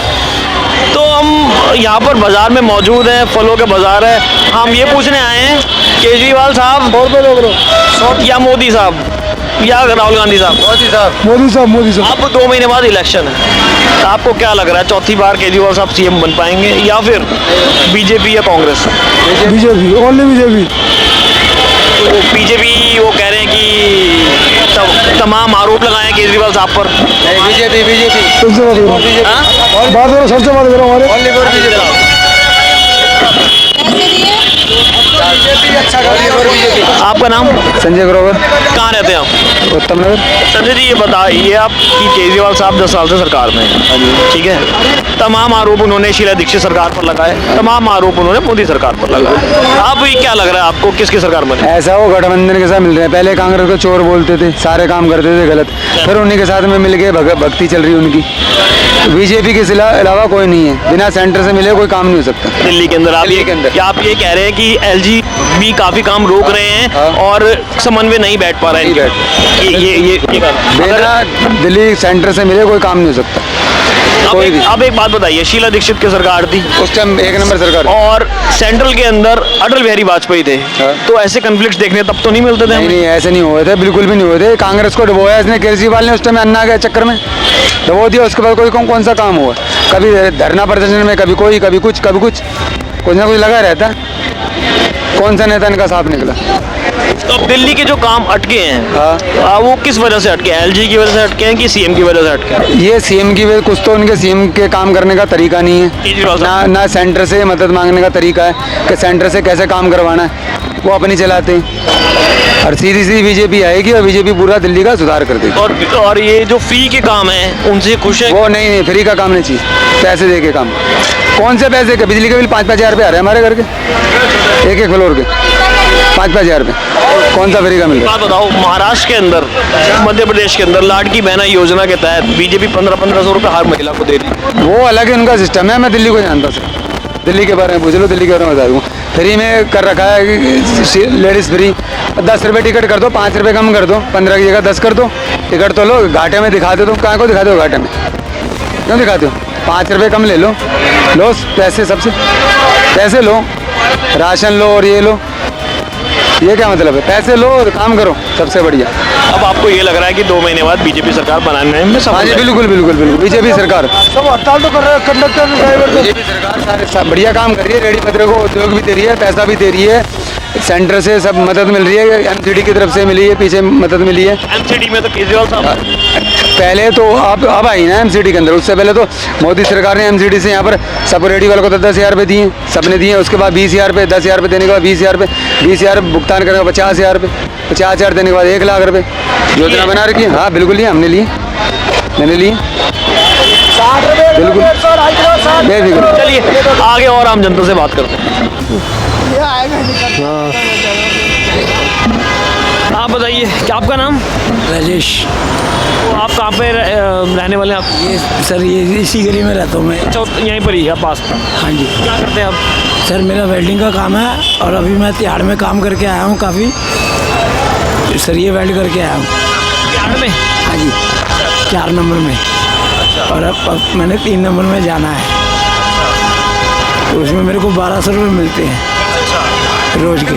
तो हम यहाँ पर बाजार में मौजूद हैं, फलों के बाजार है। हम ये पूछने आए हैं केजरीवाल साहब या मोदी साहब या राहुल गांधी साहब? मोदी साहब। अब 2 महीने बाद इलेक्शन है, तो आपको क्या लग रहा है, चौथी बार केजरीवाल साहब सीएम बन पाएंगे या फिर बीजेपी या कांग्रेस? BJP, only BJP. तो बीजेपी वो कह रहे हैं कि तमाम आरोप लगाए हैं केजरीवाल साहब पर। बीजेपी हाँ? बात करो, सबसे बात करो हमारे। आपका नाम? संजय ग्रोवर। कहाँ रहते हैं आप? उत्तम नगर। संजय जी ये बताइए आप कि केजरीवाल साहब 10 साल से सरकार में हैं, ठीक है, तमाम आरोप उन्होंने शीला दीक्षित सरकार पर लगाए, तमाम आरोप उन्होंने मोदी सरकार पर लगाए। अब ये क्या लग रहा है आपको, किसकी सरकार बने? ऐसा वो गठबंधन के साथ मिल रहे हैं, पहले कांग्रेस को चोर बोलते थे, सारे काम करते थे गलत, फिर उन्हीं के साथ में मिल के भक्ति चल रही है उनकी। बीजेपी के अलावा कोई नहीं है, बिना सेंटर से मिले कोई काम नहीं हो सकता दिल्ली के अंदर। दिल्ली के अंदर। आप ये कह रहे हैं कि एलजी भी काफी काम रोक रहे हैं और समन्वय नहीं बैठ पा रहे हैं। ये बिना दिल्ली सेंटर से मिले कोई काम नहीं हो सकता कोई भी। अब एक बात बताइए, शीला दीक्षित की सरकार थी उस टाइम, 1 नंबर सरकार, और सेंट्रल के अंदर अटल बिहारी वाजपेयी थे, हाँ। तो ऐसे कन्फ्लिक्ट देखने तब तो नहीं मिलते थे? नहीं, ऐसे नहीं हुए थे, बिल्कुल भी नहीं हुए थे। कांग्रेस को डुबोया इसने, केजरीवाल ने उस टाइम अन्ना के चक्कर में डुबो दिया, उसके बाद कोई कौन सा काम हुआ? कभी धरना प्रदर्शन में, कभी कोई, कभी कुछ ना कुछ लगा रहता है। कौन सा नेता इनका साफ निकला? तो अब दिल्ली के जो काम अटके हैं, हाँ। वो किस वजह से अटके हैं? एलजी की वजह से अटके हैं कि सीएम की वजह से अटके हैं? ये सीएम की वजह, कुछ तो उनके सीएम के काम करने का तरीका नहीं है, केजरीवाल ना साहब। ना सेंटर से मदद मांगने का तरीका है कि सेंटर से कैसे काम करवाना है, वो अपनी चलाते हैं। और सीधी बीजेपी आएगी और बीजेपी पूरा दिल्ली का सुधार कर देगी। और ये जो फ्री के काम हैं उनसे खुश है? वो नहीं, फ्री का काम नहीं चाहिए, पैसे दे के काम। कौन से पैसे के? बिजली के बिल 5-5 हज़ार रुपये आ रहे हैं हमारे घर के, एक फ्लोर के 5-5 हज़ार रुपये, कौन सा फ्री का मिल रहा है? बात बताओ, महाराष्ट्र के अंदर, मध्य प्रदेश के अंदर लाडकी बहना योजना के तहत बीजेपी 1500 रुपये हर महिला को दे रही है। वो अलग ही उनका सिस्टम है, मैं दिल्ली को जानता हूँ, दिल्ली के बारे में पूछ लो, दिल्ली के बारे में बता दूँ। फ्री में कर रखा है, लेडीज़ फ्री, 10 रुपये टिकट कर दो, 5 रुपये कम कर दो, 15 की जगह 10 कर दो, टिकट तो लो, घाटे में दिखा दो। तुम कहाँ को दिखाते हो घाटे में, क्यों दिखाते हो? 5 रुपये कम ले लो पैसे, सबसे पैसे लो, राशन लो और ये लो, ये क्या मतलब है? पैसे लो और काम करो, सबसे बढ़िया। अब आपको ये लग रहा है कि 2 महीने बाद बीजेपी सरकार बनाने में हाँ जी, बिल्कुल बीजेपी सरकार सब हड़ताल तो कर रहे हैं, कंडक्टर ड्राइवर। बीजेपी सरकार सारे बढ़िया काम कर रही है, रेडी पत्रों को उद्योग भी दे रही है, पैसा भी दे रही है, सेंटर से सब मदद मिल रही है, एमसीडी की तरफ से मिली है, पीछे मदद मिली है। एमसीडी में तो केजरीवाल साहब पहले तो अब आई ना एमसीडी के अंदर, उससे पहले तो मोदी सरकार ने एमसीडी से यहाँ पर सब रेडी वालों को 10-10 हज़ार रुपये दिए, सबने दिए। उसके बाद 20 हज़ार रुपये, 10 हज़ार रुपये देने के बाद 20 हज़ार रुपये, 20 हज़ार भुगतान करने के बाद 50 हज़ार रुपये, 50 हज़ार देने के बाद 1 लाख रुपये योजना बना रखी है। हाँ बिल्कुल लिए, हमने लिए, मैंने लिए, बिल्कुल बेफिक्र। चलिए आगे और आम जनता से बात करते हैं। आप बताइए, क्या आपका नाम? राजेश। तो आप कहाँ पे रहने वाले हैं आप? ये सर ये इसी गली में रहता हूँ मैं। अच्छा, यहीं पर ही है पास? हाँ जी। क्या करते हैं आप? सर मेरा वेल्डिंग का काम है और अभी मैं तिहाड़ में काम करके आया हूँ काफ़ी। सर ये वेल्ड करके आया हूँ तिहाड़ में? हाँ जी, 4 नंबर में। और अब मैंने 3 नंबर में जाना है, तो उसमें मेरे को 1200 रुपये मिलते हैं रोज़ के,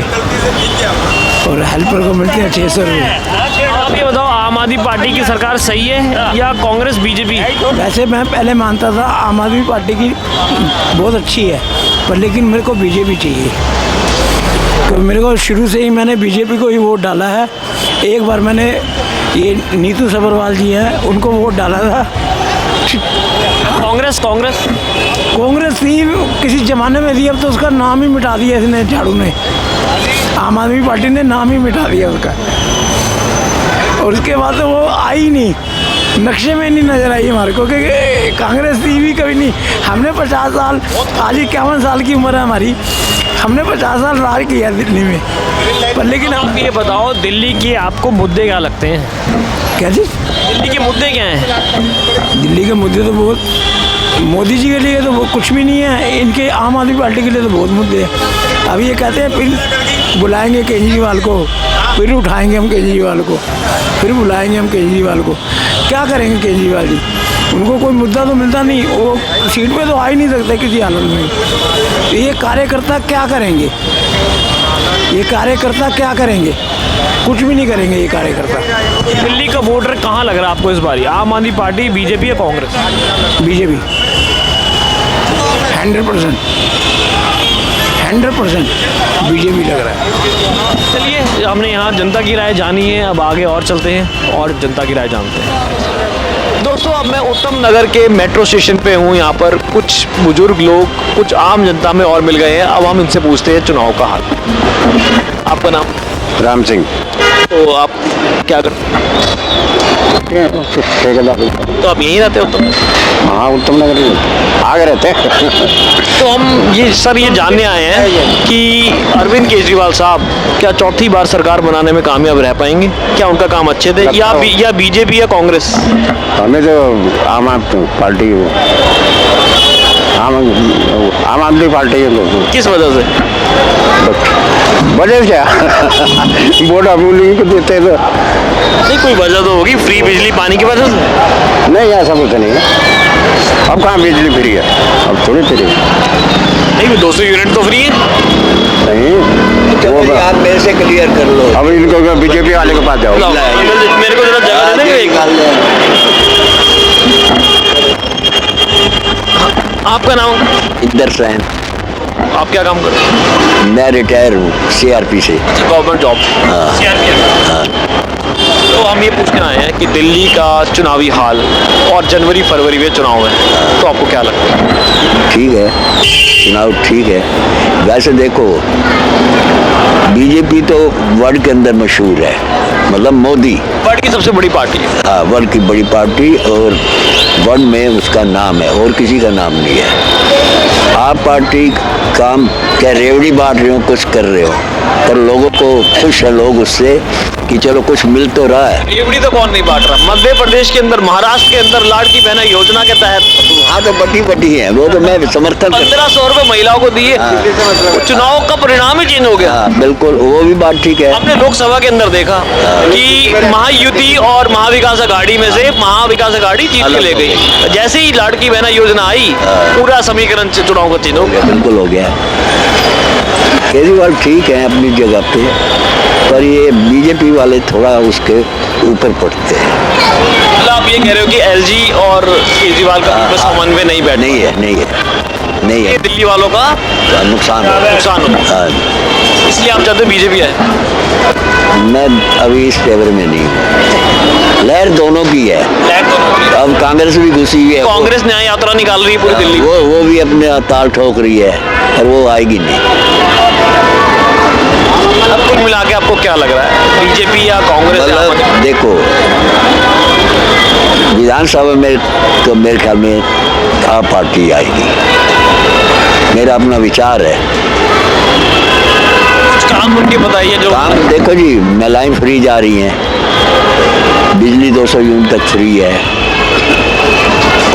और हेल्पर को मिलते हैं 600 रुपये। आप ये बताओ, आम आदमी पार्टी की सरकार सही है या कांग्रेस बीजेपी? वैसे मैं पहले मानता था आम आदमी पार्टी की बहुत अच्छी है, पर लेकिन मेरे को बीजेपी चाहिए, क्योंकि मेरे को शुरू से ही मैंने बीजेपी को ही वोट डाला है। एक बार मैंने ये नीतू सब्रवाल जी हैं उनको वोट डाला था। कांग्रेस कांग्रेस थी किसी ज़माने में थी, अब तो उसका नाम ही मिटा दिया इसने, झाड़ू ने, आम आदमी पार्टी ने नाम ही मिटा दिया उसका। और उसके बाद तो वो आई नहीं, नक्शे में नहीं नजर आई हमारे को, क्योंकि कांग्रेस थी भी कभी नहीं। हमने 50 साल, आज 51 साल की उम्र है हमारी, हमने 50 साल राज किया दिल्ली में। पर लेकिन आप ये बताओ, दिल्ली के आपको मुद्दे क्या लगते हैं? क्या चीज़? दिल्ली के मुद्दे क्या हैं? दिल्ली के मुद्दे तो बहुत, मोदी जी के लिए तो वो कुछ भी नहीं है, इनके आम आदमी पार्टी के लिए तो बहुत मुद्दे हैं। अभी ये कहते हैं फिर बुलाएंगे केजरीवाल को, फिर उठाएंगे हम केजरीवाल को, फिर बुलाएंगे हम केजरीवाल को। क्या करेंगे केजरीवाल जी? उनको कोई मुद्दा तो मिलता नहीं, वो सीट पे तो आ ही नहीं सकते किसी हालत में। तो ये कार्यकर्ता क्या करेंगे? ये कार्यकर्ता क्या करेंगे? कुछ भी नहीं करेंगे ये कार्यकर्ता। दिल्ली का वोटर कहाँ लग रहा है आपको इस बारी? आम आदमी पार्टी, बीजेपी या कांग्रेस? बीजेपी 100% बीजेपी लग रहा है। चलिए, हमने यहाँ जनता की राय जानी है, अब आगे और चलते हैं और जनता की राय जानते हैं। दोस्तों, अब मैं उत्तम नगर के मेट्रो स्टेशन पे हूँ। यहाँ पर कुछ बुजुर्ग लोग, कुछ आम जनता में और मिल गए हैं। अब हम इनसे पूछते हैं चुनाव का हाल। आपका नाम? राम सिंह। तो आप क्या करते हैं? तो आप यहीं रहते हो उत्तम? हाँ, उत्तम नगर आगे रहते हैं। तो हम ये जानने आए हैं कि अरविंद केजरीवाल साहब क्या चौथी बार सरकार बनाने में कामयाब रह पाएंगे? क्या उनका काम अच्छे थे या बीजेपी या कांग्रेस? हमें तो आम आदमी पार्टी, आम आदमी पार्टी है। किस वजह से? वजह क्या? वोट हम उन्हीं को देते हैं तो। नहीं, कोई वजह तो होगी, फ्री बिजली पानी की वजह से? नहीं, ऐसा कुछ नहीं है। अब कहाँ बिजली फ्री है? अब थोड़ी फ्री है। नहीं, 200 यूनिट तो फ्री है। नहीं, वो आप मेरे से क्लियर कर लो। अब इनको बीजेपी वाले के पास जाओ। मेरे को जरा जगह दे देंगे? आपका नाम? इंदर सैन। आप क्या काम करते हैं? मैं रिटायर हूँ CRP से। Government job? हाँ। तो हम ये पूछने आए हैं कि दिल्ली का चुनावी हाल और जनवरी फरवरी में चुनाव है, तो आपको क्या लगता है? ठीक है, चुनाव ठीक है। वैसे देखो, बीजेपी तो वर्ल्ड के अंदर मशहूर है, मतलब मोदी वर्ल्ड की सबसे बड़ी पार्टी है। हाँ, वर्ल्ड की बड़ी पार्टी, और वर्ल्ड में उसका नाम है और किसी का नाम नहीं है। आप पार्टी काम क्या रेवड़ी बांट रहे हो, कुछ कर रहे हो, पर लोगों को खुश है लोग उससे कि चलो कुछ मिल तो रहा है। रेवड़ी तो कौन नहीं बांट रहा? मध्य प्रदेश के अंदर, महाराष्ट्र के अंदर लाड़की बहना योजना के तहत हाँ, तो बटी है, वो तो मैं समर्थन 1500 रुपए महिलाओं को दिए। चुनाव का परिणाम ही चेंज हो गया। बिल्कुल, वो भी बात ठीक है। हमने लोकसभा के अंदर देखा कि महायुति और महाविकास अघाड़ी में से महाविकास अघाड़ी जीत के ले गई। जैसे ही लाड़की बहना योजना आई, पूरा समीकरण चुनाव का चेंज हो गया। बिल्कुल हो गया। केजरीवाल ठीक है अपनी जगह पे, पर ये बीजेपी वाले थोड़ा उसके ऊपर पड़ते हैं। मतलब आप ये कह रहे हो कि LG और केजरीवाल का समन्वय नहीं बैठ? नहीं है। दिल्ली वालों का नुकसान हो, इसलिए आप चाहते हो बीजेपी आए? मैं अभी इस फेवर में नहीं हूँ। लहर दोनों की है। अब कांग्रेस भी घुसी हुई है। कांग्रेस न्याय यात्रा निकाल रही है पूरी दिल्ली। वो भी अपने ताल ठोक रही है, और वो आएगी नहीं। अब कुल मिला के आपको क्या लग रहा है, बीजेपी या कांग्रेस? मतलब देखो, विधानसभा में तो मेरे ख्याल में आप पार्टी आएगी, मेरा अपना विचार है। काम उनके बताइए जो काम देखो जी, महिलाएं फ्री जा रही हैं, बिजली 200 यूनिट तक फ्री है,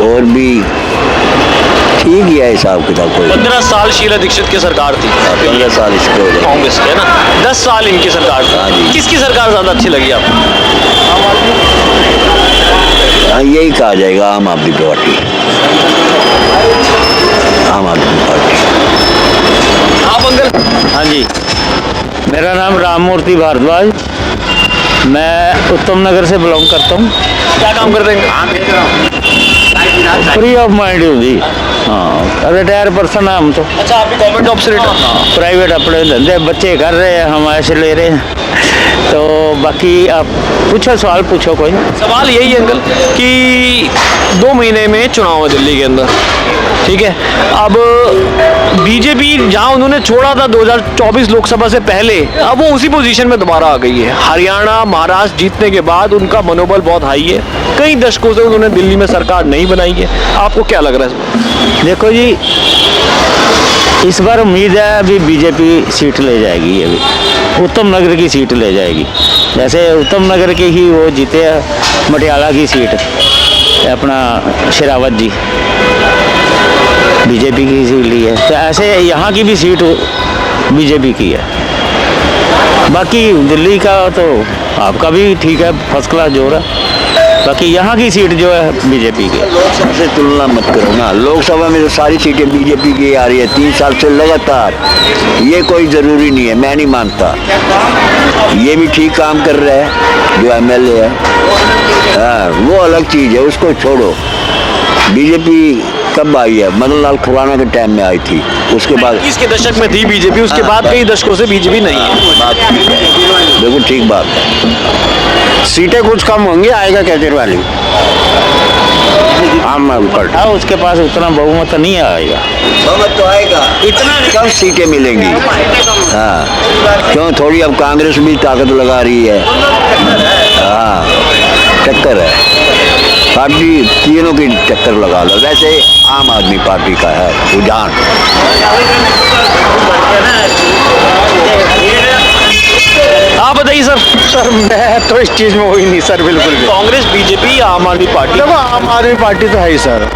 और भी ठीक ही है हिसाब किताब। कोई 15 साल शीला दीक्षित की सरकार थी, 15 साल इसके हो गए। कांग्रेस की है ना, 10 साल इनकी सरकार हाँ थी। जी। किसकी सरकार ज्यादा अच्छी लगी आपको? हाँ, यही कहा जाएगा, आम आदमी पार्टी, आम आदमी पार्टी। आप अंकल? हाँ जी, मेरा नाम राममूर्ति भारद्वाज, मैं उत्तम नगर से बिलोंग करता हूँ। क्या काम करते हैं? फ्री ऑफ माइंड हूँ जी। हाँ, रिटायर पर्सन है हम तो। अच्छा, आप भी गवर्नमेंट जॉब से रिटायर? प्राइवेट अपने धंधे बच्चे कर रहे हैं, हम ऐसे ले रहे हैं। तो बाकी आप पूछो, सवाल पूछो कोई। सवाल यही है अंकल कि 2 महीने में चुनाव है दिल्ली के अंदर, ठीक है। अब बीजेपी जहां उन्होंने छोड़ा था 2024 लोकसभा से पहले, अब वो उसी पोजीशन में दोबारा आ गई है। हरियाणा, महाराष्ट्र जीतने के बाद उनका मनोबल बहुत हाई है। कई दशकों से उन्होंने दिल्ली में सरकार नहीं बनाई है। आपको क्या लग रहा है? देखो जी, इस बार उम्मीद है अभी बीजेपी सीट ले जाएगी, अभी उत्तम नगर की सीट ले जाएगी। जैसे उत्तम नगर की ही वो जीते हैं, मटियाला की सीट अपना शेरावत जी बीजेपी की सीट ली है, तो ऐसे यहाँ की भी सीट बीजेपी की है। बाकी दिल्ली का तो आपका भी ठीक है, फर्स्ट क्लास जोर है। बाकी यहाँ की सीट जो है बीजेपी की। लोकसभा से तुलना मत करो ना, लोकसभा में तो सारी सीटें बीजेपी की आ रही है 3 साल से लगातार। ये कोई ज़रूरी नहीं है, मैं नहीं मानता। ये भी ठीक काम कर रहा है जो एमएलए है, हाँ, वो अलग चीज़ है, उसको छोड़ो। बीजेपी कब आई है? मदन लाल खुराना के टाइम में आई थी, उसके बाद 20 के दशक में थी बीजेपी, उसके बाद कई दशकों से बीजेपी नहीं है। बात ठीक है, बिल्कुल ठीक बात है। सीटें कुछ कम होंगी, आएगा केजरीवाल ही, आम आदमी पार्टी। हाँ, उसके पास उतना बहुमत नहीं आएगा। बहुमत तो आएगा, इतना कम सीटें मिलेंगी। हाँ, क्यों? थोड़ी अब कांग्रेस भी ताकत लगा रही है। हाँ, टक्कर है, पार्टी तीनों की टक्कर लगा लो। वैसे आम आदमी पार्टी का है रुझान। आप बताइए सर। सर मैं तो इस चीज़ में हुई नहीं सर, बिल्कुल भी। कांग्रेस, बीजेपी या आम आदमी पार्टी? देखो, आम आदमी पार्टी तो है ही सर,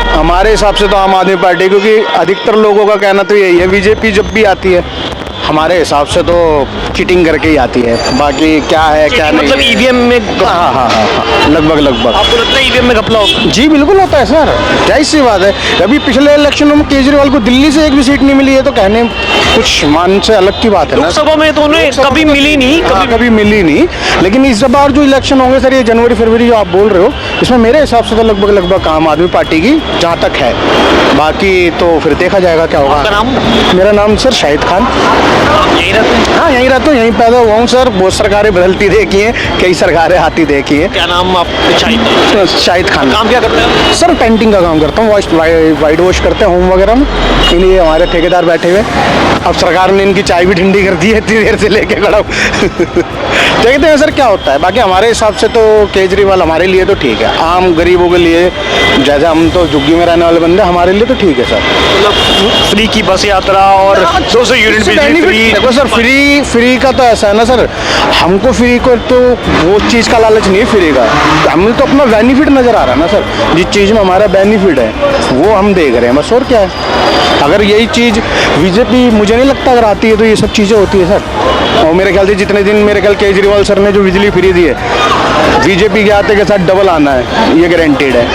हमारे हिसाब से तो आम आदमी पार्टी, क्योंकि अधिकतर लोगों का कहना तो यही है, बीजेपी जब भी आती है हमारे हिसाब से तो चीटिंग करके ही आती है। बाकी क्या है क्या नहीं, मतलब ईवीएम में? हाँ हाँ हाँ, लगभग। आपको लगता है ईवीएम में घपला होगा? जी बिल्कुल होता है सर, जाहिर सी बात है। अभी पिछले इलेक्शनों में केजरीवाल को दिल्ली से एक भी सीट नहीं मिली है, तो कहने कुछ मान से अलग की बात है ना। लोकसभा में तो उन्हें कभी मिली नहीं, कभी मिली नहीं। लेकिन इस बार जो इलेक्शन होंगे सर, ये जनवरी फरवरी जो आप बोल रहे हो, इसमें मेरे हिसाब से तो लगभग आम आदमी पार्टी की जहाँ तक है। बाकी तो फिर देखा जाएगा क्या होगा। आपका नाम? मेरा नाम सर शाहिद खान। आप यहीं रहते हैं? हाँ, यहीं रहता हूँ, यहीं पैदा हुआ हूँ सर। बहुत सरकारें बदलती देखी हैं, कई सरकारें आती देखी हैं। क्या नाम आप? शाहिद खान। काम क्या करते हैं सर? पेंटिंग का काम करता हूँ, वाइट वॉश करते हैं होम वगैरह में। इन्हीं हमारे ठेकेदार बैठे हुए। अब सरकार ने इनकी चाय भी ठंडी कर दी है, इतनी देर से लेके खड़ा हूँ। देखते हैं सर क्या होता है। बाकी हमारे हिसाब से तो केजरीवाल हमारे लिए तो ठीक है, आम गरीबों के लिए, जैसे हम तो झुग्गी में रहने वाले बंदे, हमारे लिए तो ठीक है सर। मतलब फ्री की बस यात्रा और 200 यूनिट बिजली फ्री। देखो सर, फ्री का तो ऐसा है ना सर, हमको फ्री को तो वो चीज़ का लालच नहीं है फ्री का, हमें तो अपना बेनिफिट नज़र आ रहा है ना सर। जिस चीज़ में हमारा बेनिफिट है वो हम देख रहे हैं बस, और क्या है। अगर यही चीज़ बीजेपी, मुझे नहीं लगता अगर आती है तो ये सब चीज़ें होती है सर। और मेरे ख्याल से जितने दिन मेरे ख्याल केजरीवाल सर ने जो बिजली फ्री दी है, बीजेपी के आते के साथ डबल आना है, ये गारंटेड है।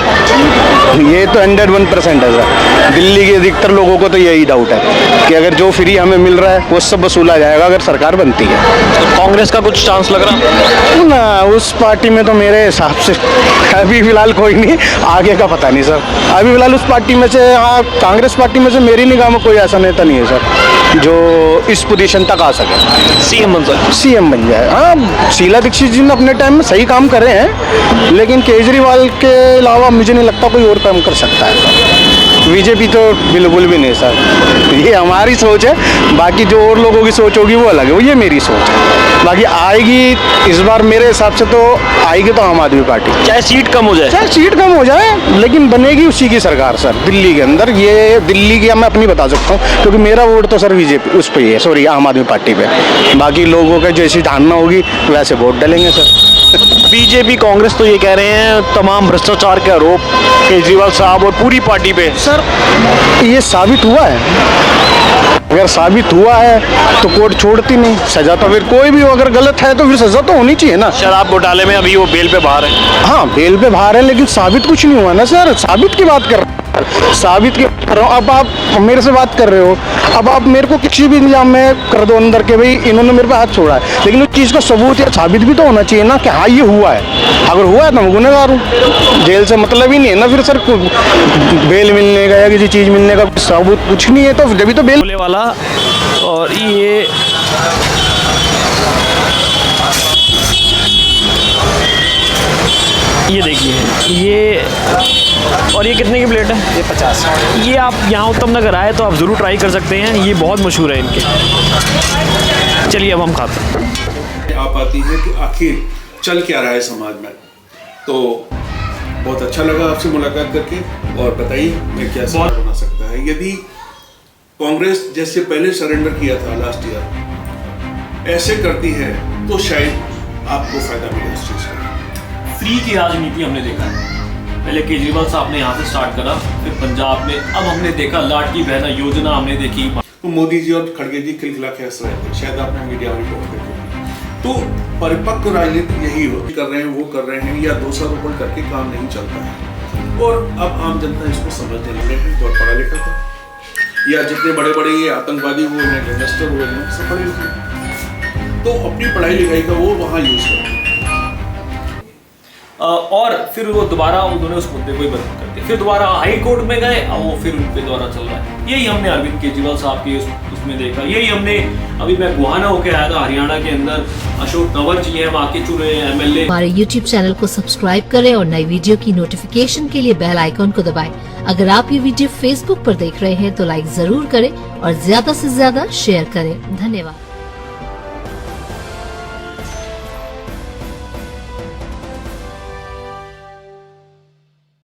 ये तो 101% है सर। दिल्ली के अधिकतर लोगों को तो यही डाउट है कि अगर जो फ्री हमें मिल रहा है वो सब वसूला जाएगा अगर सरकार बनती है। कांग्रेस का कुछ चांस लग रहा? ना, उस पार्टी में तो मेरे हिसाब से अभी फिलहाल कोई नहीं, आगे का पता नहीं सर। अभी फिलहाल उस पार्टी में से, हाँ, कांग्रेस पार्टी में से मेरी निगाह में कोई ऐसा नेता नहीं है सर जो इस पोजीशन तक आ सके, सीएम बन जाए। हाँ, शीला दीक्षित जी ने अपने टाइम में सही काम करे हैं, लेकिन केजरीवाल के अलावा मुझे नहीं लगता कोई और काम कर सकता है। बीजेपी तो बिल्कुल भी नहीं सर, ये हमारी सोच है। बाकी जो और लोगों की सोच होगी वो अलग है, वो ये मेरी सोच है। बाकी आएगी इस बार मेरे हिसाब से तो आएगी तो आम आदमी पार्टी, चाहे सीट कम हो जाए। चाहे सीट कम हो जाए लेकिन बनेगी उसी की सरकार सर दिल्ली के अंदर। ये दिल्ली की मैं अपनी बता सकता हूँ क्योंकि मेरा वोट तो सर बीजेपी उस पे ही है, सॉरी आम आदमी पार्टी पे। बाकी लोगों का जैसी धारणा होगी वैसे वोट डालेंगे सर। बीजेपी कांग्रेस तो ये कह रहे हैं तमाम भ्रष्टाचार के आरोप केजरीवाल साहब और पूरी पार्टी पे। सर ये साबित हुआ है, अगर साबित हुआ है तो कोर्ट छोड़ती नहीं, सजा तो फिर कोई भी अगर गलत है तो फिर सजा तो होनी चाहिए ना। शराब घोटाले में अभी वो बेल पे बाहर है। हाँ बेल पे बाहर है लेकिन साबित कुछ नहीं हुआ ना सर। साबित की बात कर रहे हैं, साबित की कर रहा हूँ। अब आप मेरे से बात कर रहे हो, अब आप मेरे को किसी भी इंतजाम में कर दो अंदर के भाई इन्होंने मेरे पे हाथ छोड़ा है, लेकिन उस चीज़ का सबूत या साबित भी तो होना चाहिए ना कि हाँ ये हुआ है। अगर हुआ है तो मैं गुनहगार हूँ, जेल से मतलब ही नहीं है ना फिर सर बेल मिलने का या किसी चीज़ मिलने का सबूत कुछ नहीं है तो जब तो बेल वाला। और ये देखिए ये, और ये कितने की प्लेट है? ये 50। ये आप यहाँ उत्तम नगर आए तो आप ज़रूर ट्राई कर सकते हैं, ये बहुत मशहूर है इनके। चलिए अब हम खाते हैं। आप आती है कि आखिर चल क्या रहा है समाज में, तो बहुत अच्छा लगा आपसे मुलाकात करके। और बताइए मैं क्या सवाल बना सकता है। यदि कांग्रेस जैसे पहले सरेंडर किया था लास्ट ईयर ऐसे करती है तो शायद आपको फायदा मिले इस चीज़ का। फ्री की राजनीति हमने देखा है, पहले केजरीवाल साहब ने यहाँ से स्टार्ट करा, फिर पंजाब में, अब हमने देखा लाडली बहना योजना हमने देखी। तो मोदी जी और खड़गे जी खिलखिला के हंस रहे थे, शायद आपने मीडिया में रिपोर्ट देखी। तो परिपक्व राजनीति यही हो, कर रहे हैं वो कर रहे हैं या दोषारोपण करके काम नहीं चलता है। और अब आम जनता इसको समझने लगे हैं, बहुत पढ़ा लिखा था या जितने बड़े बड़े ये आतंकवादी हुए हैं, गैंगस्टर हुए हैं, सब पढ़े लिखे, तो अपनी पढ़ाई लिखाई का वो वहाँ यूज करते हैं। और फिर वो दोबारा उन्होंने उस मुद्दे को ही बंद कर दिया, फिर दोबारा हाई कोर्ट में गए, अब वो फिर उनके द्वारा चल रहा है। यही हमने अरविंद केजरीवाल साहब के उसमें देखा, यही हमने अभी मैं गुहाना होके आया था हरियाणा के अंदर, अशोक तंवर जी हैं वहाँ के चुने MLA। हमारे YouTube चैनल को सब्सक्राइब करें और नई वीडियो की नोटिफिकेशन के लिए बेल आइकॉन को दबाएं। अगर आप ये वीडियो Facebook पर देख रहे हैं तो लाइक जरूर करें और ज्यादा से ज्यादा शेयर करें। धन्यवाद।